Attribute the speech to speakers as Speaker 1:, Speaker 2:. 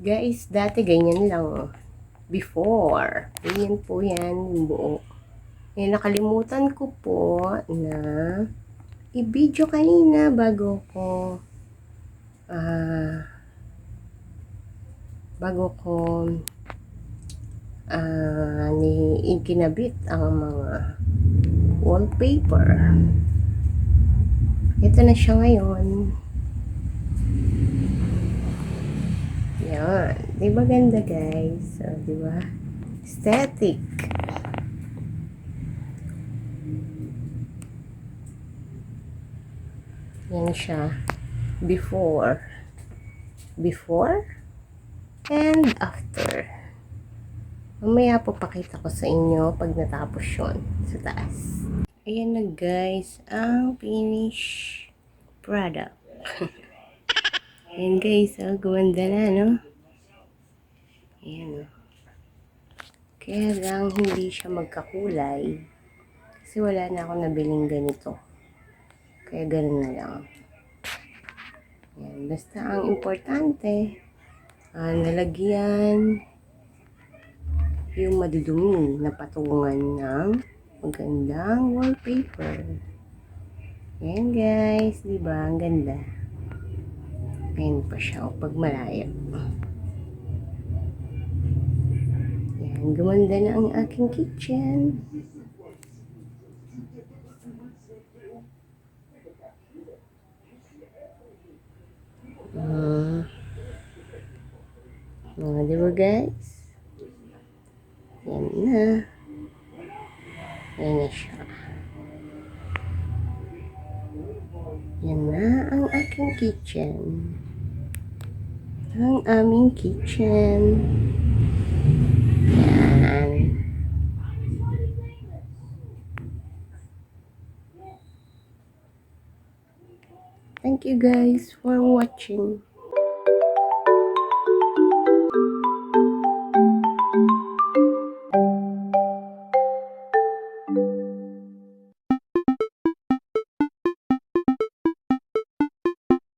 Speaker 1: Guys, dati ganyan lang. Before. Ganyan po yan, yung buo. Eh, nakalimutan ko po na i-video kanina bago ko ah bago ko ikinabit ang mga wallpaper. Ito na siya ngayon. Yan. Di ba ganda, guys? So, di ba? Aesthetic. Yan siya. Before. Before and after. Mamaya po pakita ko sa inyo pag natapos yun sa taas. Ayan na, guys, ang finish product. Ayan, guys, gumanda na, no? Ayan, kaya lang hindi siya magkakulay kasi wala na akong nabiling ganito. Kaya ganun na lang. Ayan, basta ang importante, nalagyan yung madudumi na patungan ng magandang wallpaper. Ayan, guys, diba? Ang ganda. Ayan pa siya pag malayo. Ayan, gumanda na ang aking kitchen. Diba, guys? Yan na. Yan na siya. Yan na ang aking kitchen. Ang aming kitchen. Yan. Thank you, guys, for watching.